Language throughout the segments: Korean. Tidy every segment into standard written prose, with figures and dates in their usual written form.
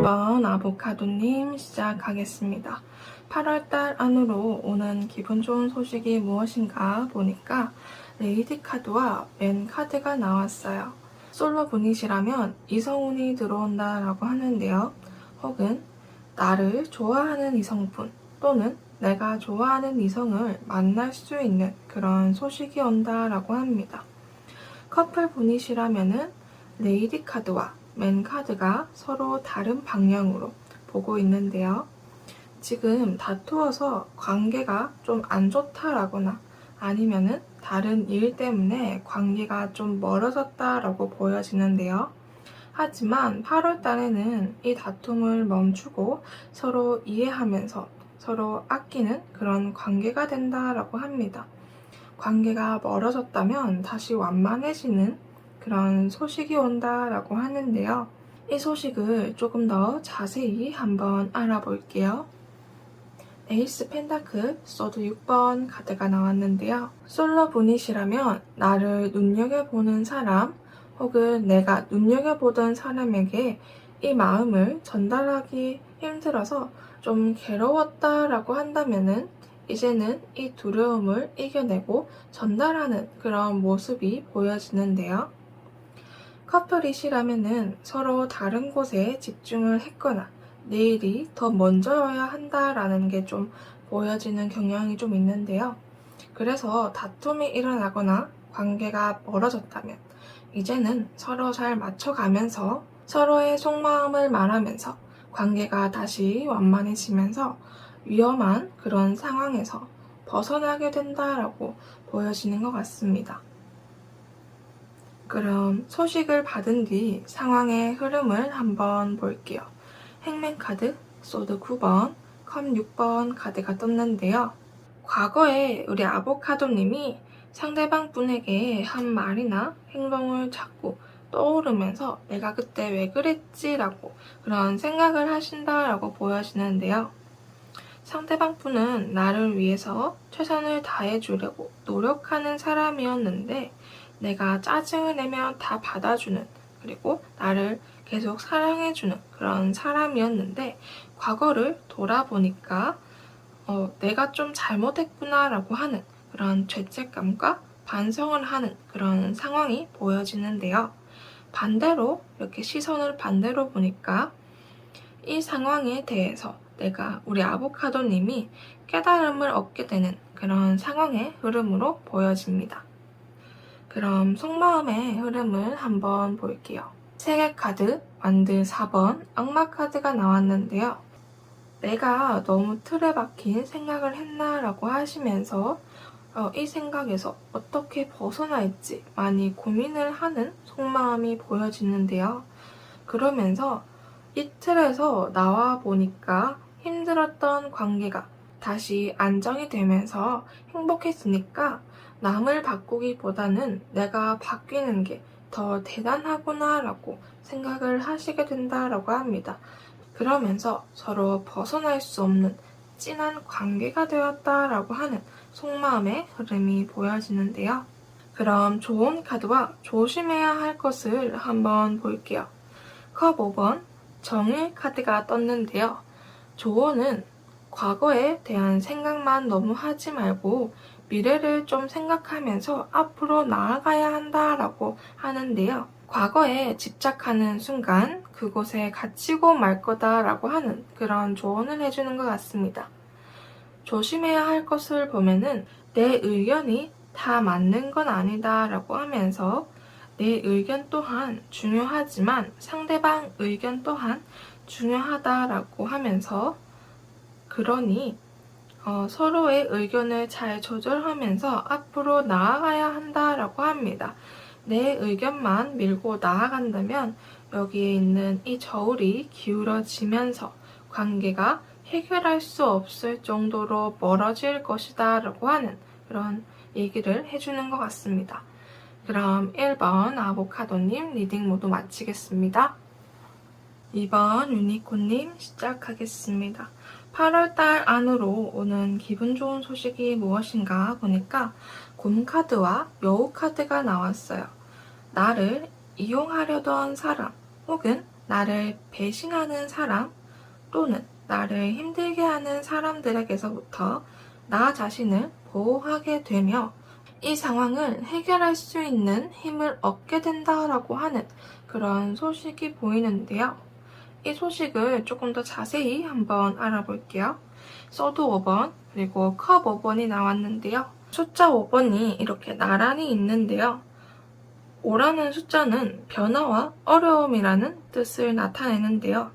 1번 아보카도님 시작하겠습니다. 8월달 안으로 오는 기분 좋은 소식이 무엇인가 보니까 레이디 카드와 맨 카드가 나왔어요. 솔로 분이시라면 이성운이 들어온다 라고 하는데요. 혹은 나를 좋아하는 이성분 또는 내가 좋아하는 이성을 만날 수 있는 그런 소식이 온다 라고 합니다. 커플 분이시라면은 레이디 카드와 맨 카드가 서로 다른 방향으로 보고 있는데요. 지금 다투어서 관계가 좀 안 좋다라거나 아니면은 다른 일 때문에 관계가 좀 멀어졌다라고 보여지는데요. 하지만 8월 달에는 이 다툼을 멈추고 서로 이해하면서 서로 아끼는 그런 관계가 된다라고 합니다. 관계가 멀어졌다면 다시 완만해지는 그런 소식이 온다라고 하는데요. 이 소식을 조금 더 자세히 한번 알아볼게요. 에이스 펜타클 소드 6번 카드가 나왔는데요. 솔로 분이시라면 나를 눈여겨보는 사람 혹은 내가 눈여겨보던 사람에게 이 마음을 전달하기 힘들어서 좀 괴로웠다라고 한다면은 이제는 이 두려움을 이겨내고 전달하는 그런 모습이 보여지는데요. 커플이시라면은 서로 다른 곳에 집중을 했거나 내일이 더 먼저여야 한다라는 게 좀 보여지는 경향이 좀 있는데요. 그래서 다툼이 일어나거나 관계가 멀어졌다면 이제는 서로 잘 맞춰가면서 서로의 속마음을 말하면서 관계가 다시 완만해지면서 위험한 그런 상황에서 벗어나게 된다라고 보여지는 것 같습니다. 그럼 소식을 받은 뒤 상황의 흐름을 한번 볼게요. 행맨 카드, 소드 9번, 컵 6번 카드가 떴는데요. 과거에 우리 아보카도님이 상대방 분에게 한 말이나 행동을 자꾸 떠오르면서 내가 그때 왜 그랬지? 라고 그런 생각을 하신다라고 보여지는데요. 상대방 분은 나를 위해서 최선을 다해주려고 노력하는 사람이었는데 내가 짜증을 내면 다 받아주는 그리고 나를 계속 사랑해주는 그런 사람이었는데 과거를 돌아보니까 내가 좀 잘못했구나 라고 하는 그런 죄책감과 반성을 하는 그런 상황이 보여지는데요. 반대로 이렇게 시선을 반대로 보니까 이 상황에 대해서 내가 우리 아보카도님이 깨달음을 얻게 되는 그런 상황의 흐름으로 보여집니다. 그럼 속마음의 흐름을 한번 볼게요. 세계 카드, 완드 4번, 악마 카드가 나왔는데요. 내가 너무 틀에 박힌 생각을 했나라고 하시면서 이 생각에서 어떻게 벗어날지 많이 고민을 하는 속마음이 보여지는데요. 그러면서 이 틀에서 나와 보니까 힘들었던 관계가 다시 안정이 되면서 행복해지니까 남을 바꾸기보다는 내가 바뀌는 게 더 대단하구나 라고 생각을 하시게 된다라고 합니다. 그러면서 서로 벗어날 수 없는 진한 관계가 되었다라고 하는 속마음의 흐름이 보여지는데요. 그럼 좋은 카드와 조심해야 할 것을 한번 볼게요. 컵 5번 정의 카드가 떴는데요. 조언은 과거에 대한 생각만 너무 하지 말고 미래를 좀 생각하면서 앞으로 나아가야 한다라고 하는데요. 과거에 집착하는 순간 그곳에 갇히고 말 거다라고 하는 그런 조언을 해주는 것 같습니다. 조심해야 할 것을 보면은 내 의견이 다 맞는 건 아니다라고 하면서 내 의견 또한 중요하지만 상대방 의견 또한 중요하다라고 하면서 그러니 서로의 의견을 잘 조절하면서 앞으로 나아가야 한다라고 합니다. 내 의견만 밀고 나아간다면 여기에 있는 이 저울이 기울어지면서 관계가 해결할 수 없을 정도로 멀어질 것이다 라고 하는 그런 얘기를 해주는 것 같습니다. 그럼 1번 아보카도님 리딩 모두 마치겠습니다. 2번 유니콘님 시작하겠습니다. 8월달 안으로 오는 기분 좋은 소식이 무엇인가 보니까 곰카드와 여우카드가 나왔어요. 나를 이용하려던 사람 혹은 나를 배신하는 사람 또는 나를 힘들게 하는 사람들에게서부터 나 자신을 보호하게 되며 이 상황을 해결할 수 있는 힘을 얻게 된다라고 하는 그런 소식이 보이는데요. 이 소식을 조금 더 자세히 한번 알아볼게요. 소드 5번 그리고 컵 5번이 나왔는데요. 숫자 5번이 이렇게 나란히 있는데요. 5라는 숫자는 변화와 어려움이라는 뜻을 나타내는데요.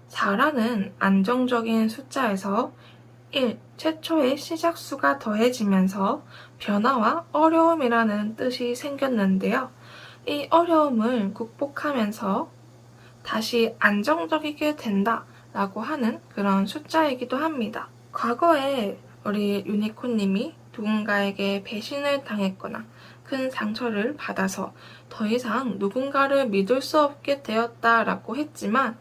4라는 안정적인 숫자에서 1, 최초의 시작수가 더해지면서 변화와 어려움이라는 뜻이 생겼는데요. 이 어려움을 극복하면서 다시 안정적이게 된다 라고 하는 그런 숫자이기도 합니다. 과거에 우리 유니콘님이 누군가에게 배신을 당했거나 큰 상처를 받아서 더 이상 누군가를 믿을 수 없게 되었다라고 했지만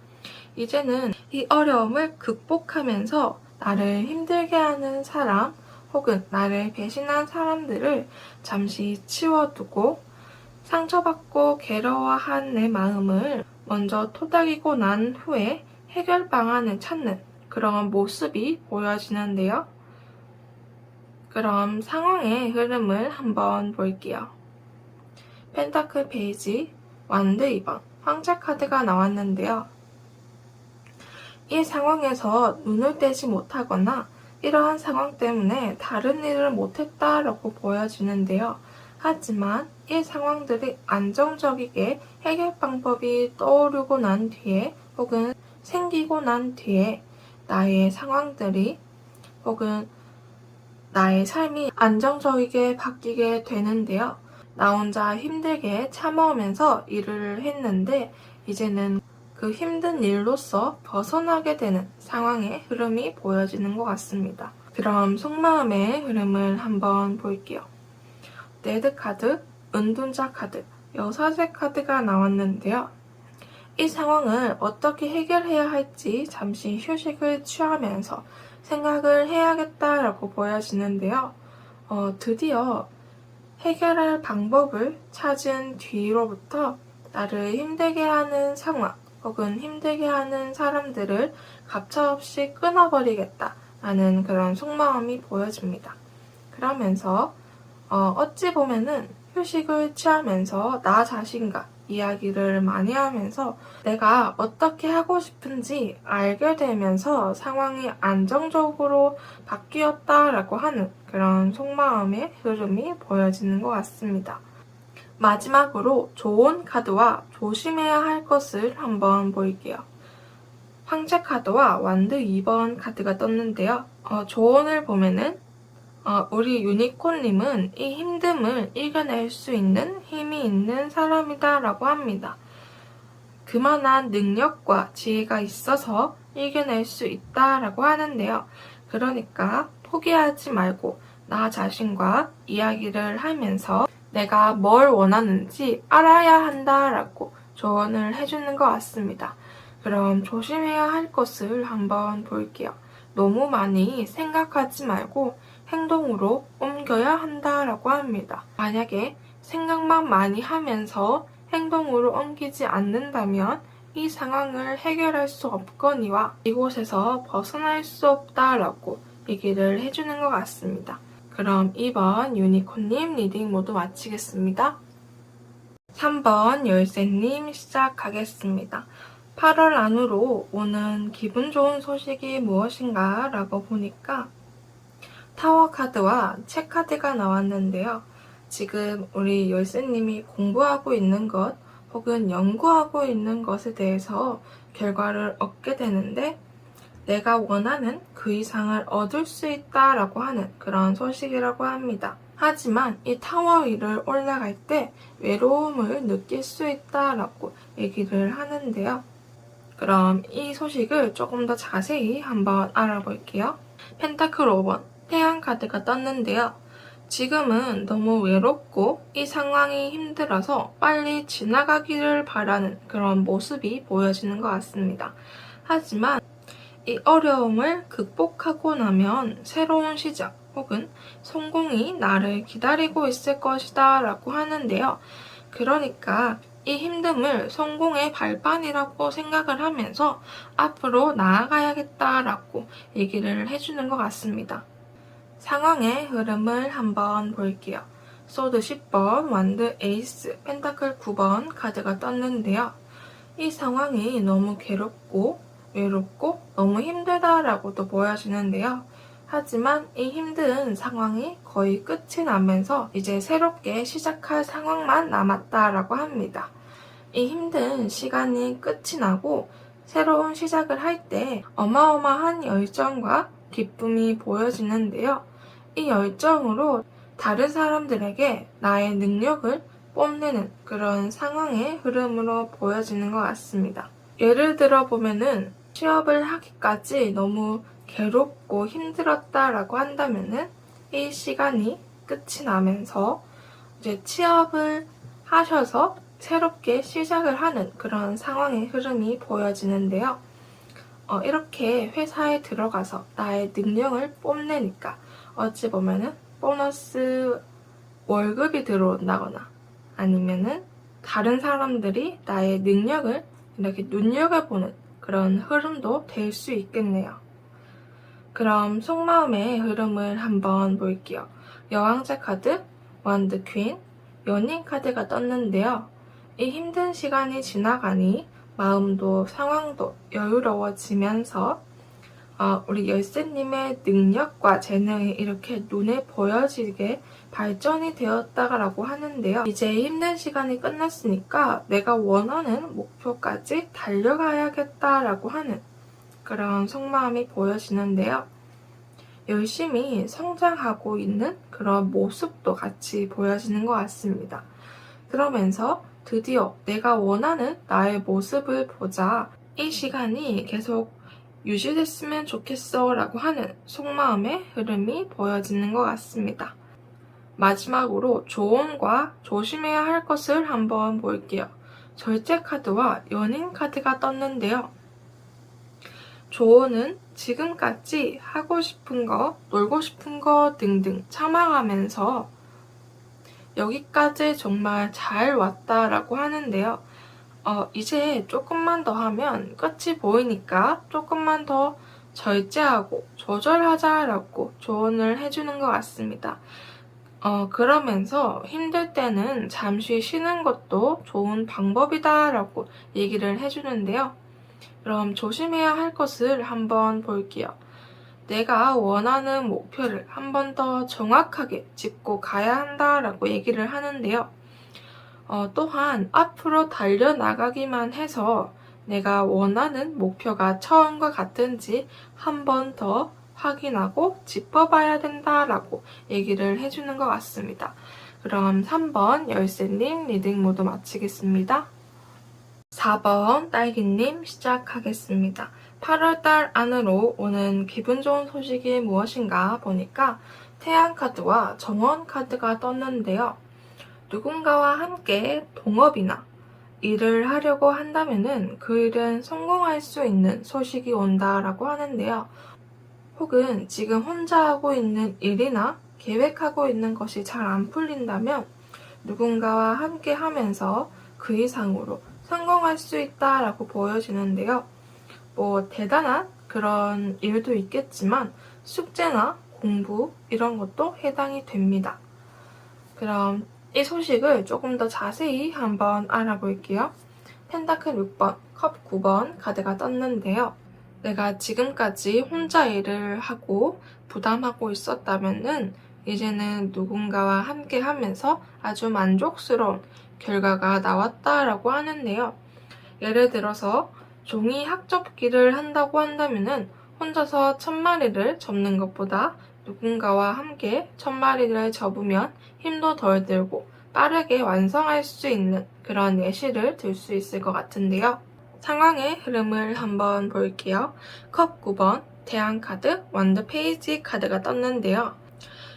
이제는 이 어려움을 극복하면서 나를 힘들게 하는 사람 혹은 나를 배신한 사람들을 잠시 치워두고 상처받고 괴로워한 내 마음을 먼저 토닥이고 난 후에 해결 방안을 찾는 그런 모습이 보여지는데요. 그럼 상황의 흐름을 한번 볼게요. 펜타클 페이지, 완드 2번, 황제 카드가 나왔는데요. 이 상황에서 눈을 떼지 못하거나 이러한 상황 때문에 다른 일을 못했다라고 보여지는데요. 하지만 이 상황들이 안정적이게 해결 방법이 떠오르고 난 뒤에 혹은 생기고 난 뒤에 나의 상황들이 혹은 나의 삶이 안정적이게 바뀌게 되는데요. 나 혼자 힘들게 참아오면서 일을 했는데 이제는 그 힘든 일로서 벗어나게 되는 상황의 흐름이 보여지는 것 같습니다. 그럼 속마음의 흐름을 한번 볼게요. 레드 카드, 은둔자 카드, 여사제 카드가 나왔는데요. 이 상황을 어떻게 해결해야 할지 잠시 휴식을 취하면서 생각을 해야겠다라고 보여지는데요. 드디어 해결할 방법을 찾은 뒤로부터 나를 힘들게 하는 상황 혹은 힘들게 하는 사람들을 가차없이 끊어버리겠다라는 그런 속마음이 보여집니다. 그러면서 어찌 보면은 휴식을 취하면서 나 자신과 이야기를 많이 하면서 내가 어떻게 하고 싶은지 알게 되면서 상황이 안정적으로 바뀌었다라고 하는 그런 속마음의 흐름이 보여지는 것 같습니다. 마지막으로 좋은 카드와 조심해야 할 것을 한번 볼게요. 황제 카드와 완드 2번 카드가 떴는데요. 조언을 보면은 우리 유니콘님은 이 힘듦을 이겨낼 수 있는 힘이 있는 사람이다 라고 합니다. 그만한 능력과 지혜가 있어서 이겨낼 수 있다라고 하는데요. 그러니까 포기하지 말고 나 자신과 이야기를 하면서 내가 뭘 원하는지 알아야 한다라고 조언을 해주는 것 같습니다. 그럼 조심해야 할 것을 한번 볼게요. 너무 많이 생각하지 말고 행동으로 옮겨야 한다라고 합니다. 만약에 생각만 많이 하면서 행동으로 옮기지 않는다면 이 상황을 해결할 수 없거니와 이곳에서 벗어날 수 없다라고 얘기를 해주는 것 같습니다. 그럼 2번 유니콘님 리딩 모두 마치겠습니다. 3번 열쇠님 시작하겠습니다. 8월 안으로 오는 기분 좋은 소식이 무엇인가 라고 보니까 타워 카드와 책 카드가 나왔는데요. 지금 우리 열쇠님이 공부하고 있는 것 혹은 연구하고 있는 것에 대해서 결과를 얻게 되는데 내가 원하는 그 이상을 얻을 수 있다라고 하는 그런 소식이라고 합니다. 하지만 이 타워 위를 올라갈 때 외로움을 느낄 수 있다라고 얘기를 하는데요. 그럼 이 소식을 조금 더 자세히 한번 알아볼게요. 펜타클 5번 태양 카드가 떴는데요. 지금은 너무 외롭고 이 상황이 힘들어서 빨리 지나가기를 바라는 그런 모습이 보여지는 것 같습니다. 하지만 이 어려움을 극복하고 나면 새로운 시작 혹은 성공이 나를 기다리고 있을 것이다 라고 하는데요. 그러니까 이 힘듦을 성공의 발판이라고 생각을 하면서 앞으로 나아가야겠다라고 얘기를 해주는 것 같습니다. 상황의 흐름을 한번 볼게요. 소드 10번, 완드 에이스, 펜타클 9번 카드가 떴는데요. 이 상황이 너무 괴롭고 외롭고 너무 힘들다라고도 보여지는데요. 하지만 이 힘든 상황이 거의 끝이 나면서 이제 새롭게 시작할 상황만 남았다라고 합니다. 이 힘든 시간이 끝이 나고 새로운 시작을 할 때 어마어마한 열정과 기쁨이 보여지는데요. 이 열정으로 다른 사람들에게 나의 능력을 뽐내는 그런 상황의 흐름으로 보여지는 것 같습니다. 예를 들어 보면은 취업을 하기까지 너무 괴롭고 힘들었다라고 한다면은 이 시간이 끝이 나면서 이제 취업을 하셔서 새롭게 시작을 하는 그런 상황의 흐름이 보여지는데요. 이렇게 회사에 들어가서 나의 능력을 뽐내니까 어찌 보면은 보너스 월급이 들어온다거나 아니면은 다른 사람들이 나의 능력을 이렇게 눈여겨보는 그런 흐름도 될 수 있겠네요. 그럼 속마음의 흐름을 한번 볼게요. 여왕자 카드, 원드 퀸, 연인 카드가 떴는데요. 이 힘든 시간이 지나가니 마음도 상황도 여유로워지면서 우리 열쇠님의 능력과 재능이 이렇게 눈에 보여지게 발전이 되었다라고 하는데요. 이제 힘든 시간이 끝났으니까 내가 원하는 목표까지 달려가야겠다라고 하는 그런 속마음이 보여지는데요. 열심히 성장하고 있는 그런 모습도 같이 보여지는 것 같습니다. 그러면서 드디어 내가 원하는 나의 모습을 보자. 이 시간이 계속 유지됐으면 좋겠어 라고 하는 속마음의 흐름이 보여지는 것 같습니다. 마지막으로 조언과 조심해야 할 것을 한번 볼게요. 절제 카드와 연인 카드가 떴는데요. 조언은 지금까지 하고 싶은 거, 놀고 싶은 거 등등 참아가면서 여기까지 정말 잘 왔다라고 하는데요. 이제 조금만 더 하면 끝이 보이니까 조금만 더 절제하고 조절하자라고 조언을 해주는 것 같습니다. 그러면서 힘들 때는 잠시 쉬는 것도 좋은 방법이다라고 얘기를 해주는데요. 그럼 조심해야 할 것을 한번 볼게요. 내가 원하는 목표를 한 번 더 정확하게 짚고 가야 한다라고 얘기를 하는데요. 또한 앞으로 달려나가기만 해서 내가 원하는 목표가 처음과 같은지 한 번 더 확인하고 짚어봐야 된다라고 얘기를 해주는 것 같습니다. 그럼 3번 열쇠님 리딩 모두 마치겠습니다. 4번 딸기님 시작하겠습니다. 8월달 안으로 오는 기분 좋은 소식이 무엇인가 보니까 태양 카드와 정원 카드가 떴는데요. 누군가와 함께 동업이나 일을 하려고 한다면은 그 일은 성공할 수 있는 소식이 온다라고 하는데요. 혹은 지금 혼자 하고 있는 일이나 계획하고 있는 것이 잘 안 풀린다면 누군가와 함께 하면서 그 이상으로 성공할 수 있다라고 보여지는데요. 대단한 그런 일도 있겠지만 숙제나 공부 이런 것도 해당이 됩니다. 그럼 이 소식을 조금 더 자세히 한번 알아볼게요. 펜타클 6번, 컵 9번 카드가 떴는데요. 내가 지금까지 혼자 일을 하고 부담하고 있었다면은 이제는 누군가와 함께 하면서 아주 만족스러운 결과가 나왔다라고 하는데요. 예를 들어서 종이 학접기를 한다고 한다면은 혼자서 1000마리를 접는 것보다 누군가와 함께 1000마리를 접으면 힘도 덜 들고 빠르게 완성할 수 있는 그런 예시를 들 수 있을 것 같은데요. 상황의 흐름을 한번 볼게요. 컵 9번, 태양 카드, 원드 페이지 카드가 떴는데요.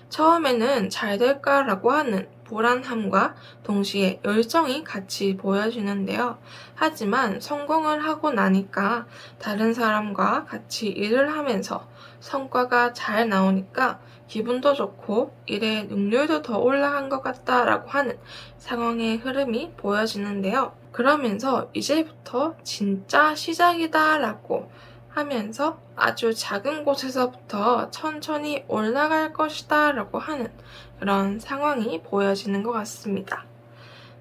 처음에는 잘 될까라고 하는 불안함과 동시에 열정이 같이 보여지는데요. 하지만 성공을 하고 나니까 다른 사람과 같이 일을 하면서 성과가 잘 나오니까 기분도 좋고 일의 능률도 더 올라간 것 같다라고 하는 상황의 흐름이 보여지는데요. 그러면서 이제부터 진짜 시작이다 라고 하면서 아주 작은 곳에서부터 천천히 올라갈 것이다 라고 하는 그런 상황이 보여지는 것 같습니다.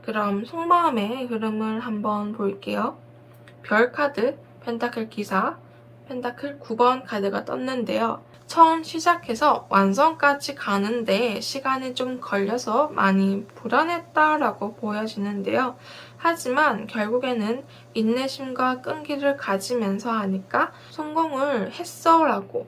그럼 속마음의 흐름을 한번 볼게요. 별 카드, 펜타클 기사, 펜타클 9번 카드가 떴는데요. 처음 시작해서 완성까지 가는데 시간이 좀 걸려서 많이 불안했다라고 보여지는데요. 하지만 결국에는 인내심과 끈기를 가지면서 하니까 성공을 했어라고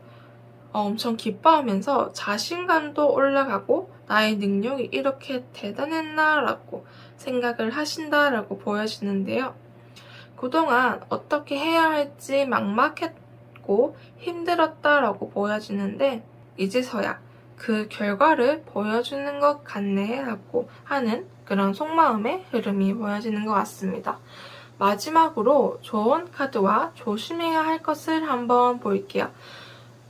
엄청 기뻐하면서 자신감도 올라가고 나의 능력이 이렇게 대단했나라고 생각을 하신다라고 보여지는데요. 그동안 어떻게 해야 할지 막막했고 힘들었다라고 보여지는데 이제서야 그 결과를 보여주는 것 같네 라고 하는 그런 속마음의 흐름이 보여지는 것 같습니다. 마지막으로 조언 카드와 조심해야 할 것을 한번 볼게요.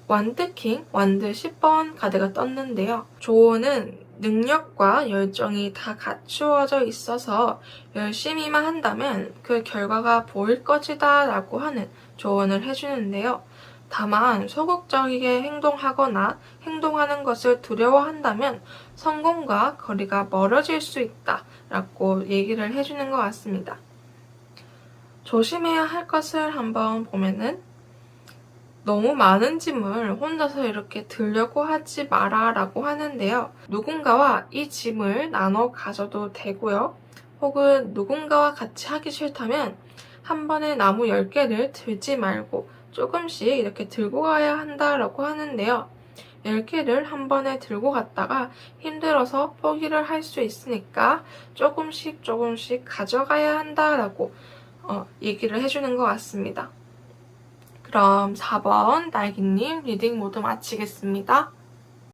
완드킹, 완드 10번 카드가 떴는데요. 조언은 능력과 열정이 다 갖추어져 있어서 열심히만 한다면 그 결과가 보일 것이다 라고 하는 조언을 해주는데요. 다만 소극적이게 행동하거나 행동하는 것을 두려워한다면 성공과 거리가 멀어질 수 있다 라고 얘기를 해주는 것 같습니다. 조심해야 할 것을 한번 보면은 너무 많은 짐을 혼자서 이렇게 들려고 하지 마라 라고 하는데요. 누군가와 이 짐을 나눠 가져도 되고요. 혹은 누군가와 같이 하기 싫다면 한 번에 나무 10개를 들지 말고 조금씩 이렇게 들고 가야 한다라고 하는데요. 10개를 한 번에 들고 갔다가 힘들어서 포기를 할 수 있으니까 조금씩 가져가야 한다라고 얘기를 해주는 것 같습니다. 그럼 4번 딸기님 리딩 모두 마치겠습니다.